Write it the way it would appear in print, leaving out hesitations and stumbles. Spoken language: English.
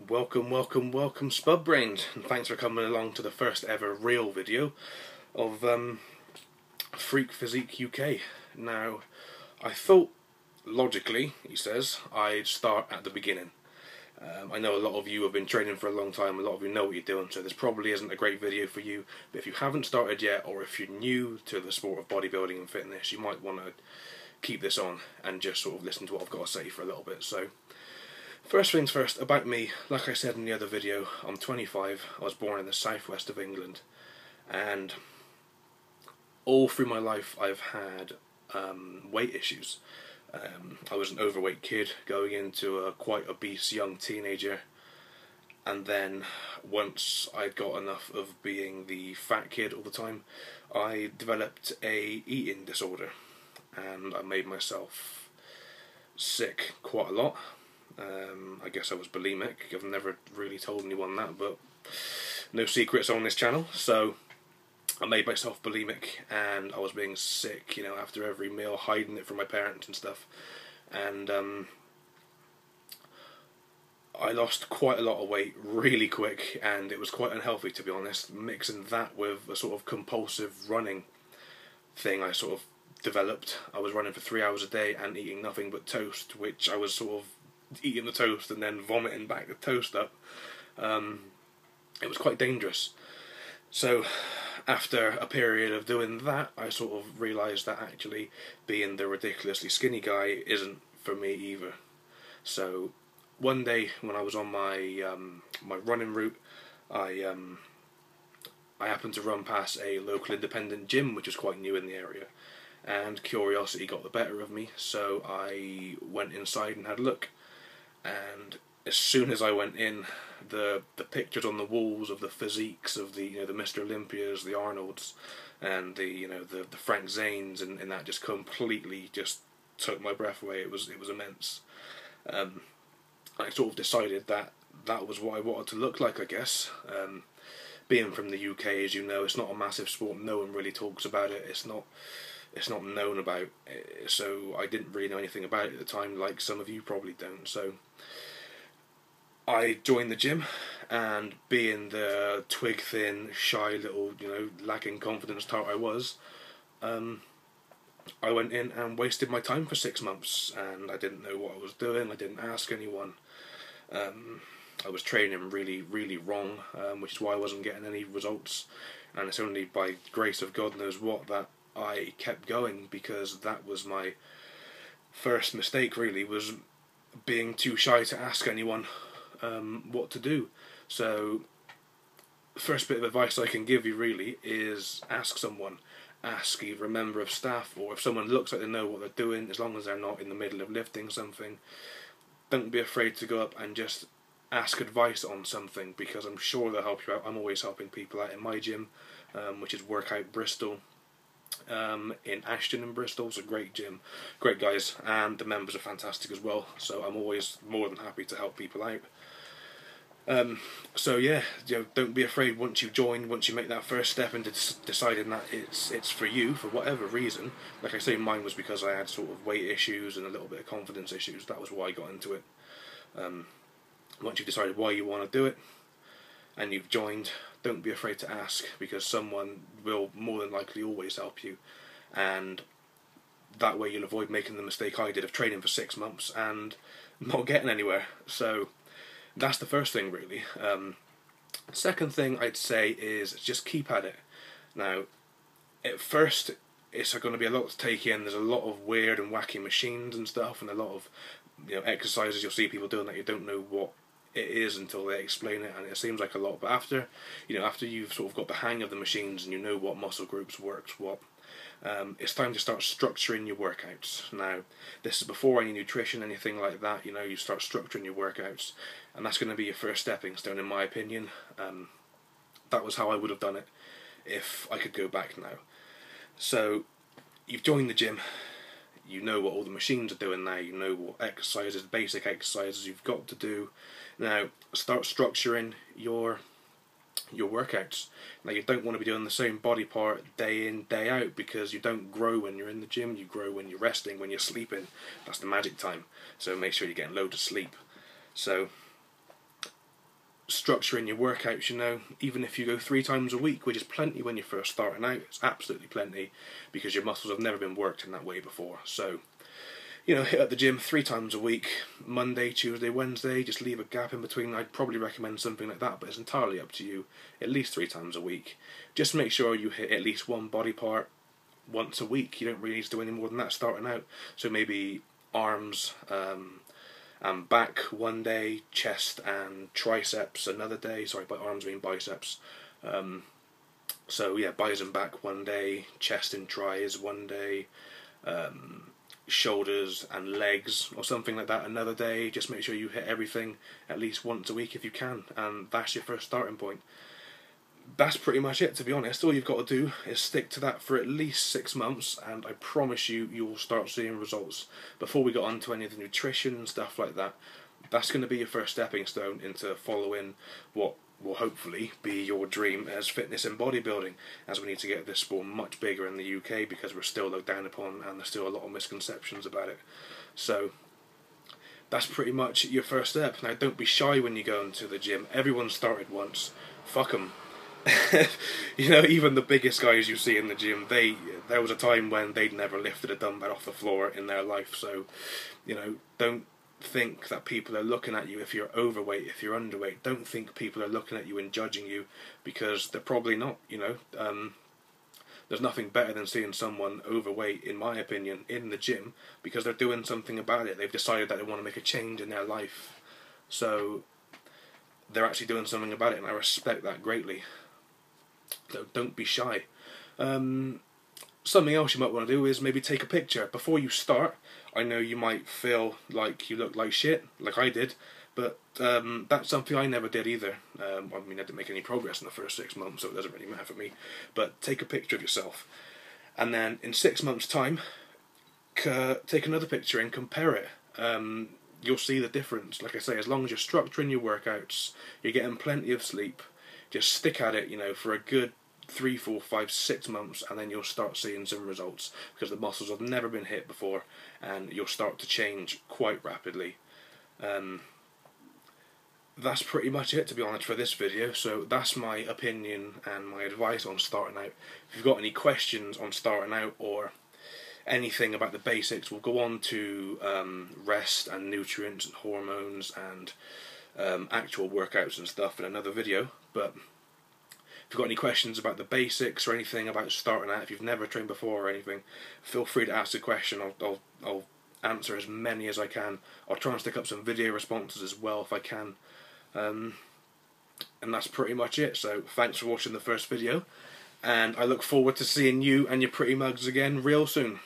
Welcome, Spud Brains, and thanks for coming along to the first ever real video of Freak Physique UK. Now, I thought, logically, he says, I'd start at the beginning. I know a lot of you have been training for a long time, a lot of you know what you're doing, so this probably isn't a great video for you, but if you haven't started yet, or if you're new to the sport of bodybuilding and fitness, you might want to keep this on and just sort of listen to what I've got to say for a little bit. So, first things first, about me, like I said in the other video, I'm 25, I was born in the southwest of England, and all through my life I've had weight issues. I was an overweight kid going into a quite obese young teenager, and then once I got enough of being the fat kid all the time, I developed a eating disorder, and I made myself sick quite a lot. I guess I was bulimic. I've never really told anyone that, but no secrets on this channel. So I made myself bulimic, and I was being sick, you know, after every meal, hiding it from my parents and stuff. And I lost quite a lot of weight really quick, and it was quite unhealthy, to be honest. Mixing that with a sort of compulsive running thing I sort of developed. I was running for 3 hours a day and eating nothing but toast, which I was sort of eating the toast and then vomiting back the toast up. It was quite dangerous. So after a period of doing that, I sort of realised that actually being the ridiculously skinny guy isn't for me either. So one day when I was on my my running route, I happened to run past a local independent gym which was quite new in the area, and curiosity got the better of me, so I went inside and had a look. And as soon as I went in, the pictures on the walls of the physiques of the the Mr. Olympias, the Arnolds, and the the Frank Zanes, and that just completely just took my breath away. It was immense. I sort of decided that that was what I wanted to look like, I guess. Being from the UK, as you know, it's not a massive sport. No one really talks about it. It's not known about, so I didn't really know anything about it at the time, like some of you probably don't. So I joined the gym, and being the twig thin, shy little, lacking confidence tart I was, I went in and wasted my time for 6 months, and I didn't know what I was doing. I didn't ask anyone. I was training really wrong, which is why I wasn't getting any results, and it's only by grace of God knows what that I kept going, because that was my first mistake, really, was being too shy to ask anyone what to do. So the first bit of advice I can give you really is ask someone. Ask either a member of staff, or if someone looks like they know what they're doing, as long as they're not in the middle of lifting something, don't be afraid to go up and just ask advice on something, because I'm sure they'll help you out. I'm always helping people out in my gym, which is Workout Bristol, in Ashton in Bristol. It's a great gym, great guys, and the members are fantastic as well, so I'm always more than happy to help people out. So yeah, don't be afraid once you join, once you make that first step into deciding that it's for you, for whatever reason. Like I say, mine was because I had sort of weight issues and a little bit of confidence issues. That was why I got into it. Once you've decided why you want to do it, and you've joined, don't be afraid to ask, because someone will more than likely always help you, and that way you'll avoid making the mistake I did of training for 6 months and not getting anywhere. So that's the first thing, really. Second thing I'd say is just keep at it. Now, at first it's going to be a lot to take in. There's a lot of weird and wacky machines and stuff, and a lot of exercises you'll see people doing that you don't know what it is until they explain it, and it seems like a lot. But after you've sort of got the hang of the machines and you know what muscle groups works what, it's time to start structuring your workouts. Now, this is before any nutrition, anything like that. You start structuring your workouts, and that's going to be your first stepping stone, in my opinion. That was how I would have done it if I could go back now. So you've joined the gym, you know what all the machines are doing now, you know what exercises, basic exercises you've got to do. Now start structuring your workouts. Now, you don't want to be doing the same body part day in, day out, because you don't grow when you're in the gym. You grow when you're resting, when you're sleeping. That's the magic time. So make sure you're getting loads of sleep. So structure in your workouts, you know. Even if you go 3 times a week, which is plenty when you're first starting out, it's absolutely plenty, because your muscles have never been worked in that way before. So, you know, hit at the gym 3 times a week, Monday, Tuesday, Wednesday, just leave a gap in between. I'd probably recommend something like that, but it's entirely up to you. At least 3 times a week. Just make sure you hit at least one body part once a week. You don't really need to do any more than that starting out. So maybe arms and back one day, chest and triceps another day. Sorry, by arms I mean biceps. So yeah, bis and back one day, chest and tris one day, shoulders and legs or something like that another day. Just make sure you hit everything at least once a week if you can, and that's your first starting point. That's pretty much it, to be honest. All you've got to do is stick to that for at least 6 months, and I promise you, you'll start seeing results. Before we get on to any of the nutrition and stuff like that, that's going to be your first stepping stone into following what will hopefully be your dream as fitness and bodybuilding, as we need to get this sport much bigger in the UK, because we're still looked down upon and there's still a lot of misconceptions about it. So that's pretty much your first step. Now, don't be shy when you go into the gym. Everyone started once. Fuck them. You know, even the biggest guys you see in the gym, there was a time when they'd never lifted a dumbbell off the floor in their life. So, you know, don't think that people are looking at you if you're overweight, if you're underweight. Don't think people are looking at you and judging you, because they're probably not, you know. There's nothing better than seeing someone overweight, in my opinion, in the gym, because they're doing something about it. They've decided that they want to make a change in their life. So they're actually doing something about it, and I respect that greatly. So don't be shy. Something else you might want to do is maybe take a picture before you start. I know you might feel like you look like shit, like I did, but that's something I never did either. I mean, I didn't make any progress in the first 6 months, so it doesn't really matter for me. But take a picture of yourself, and then in 6 months' time, take another picture and compare it. You'll see the difference. Like I say, as long as you're structuring your workouts, you're getting plenty of sleep, just stick at it, you know, for a good 3, 4, 5, 6 months, and then you'll start seeing some results, because the muscles have never been hit before, and you'll start to change quite rapidly. That's pretty much it, to be honest, for this video. So that's my opinion and my advice on starting out. If you've got any questions on starting out, or anything about the basics, we'll go on to rest and nutrients and hormones and actual workouts and stuff in another video. But if you've got any questions about the basics or anything about starting out, if you've never trained before or anything, feel free to ask a question. I'll answer as many as I can. I'll try and stick up some video responses as well if I can. And that's pretty much it. So thanks for watching the first video, and I look forward to seeing you and your pretty mugs again real soon.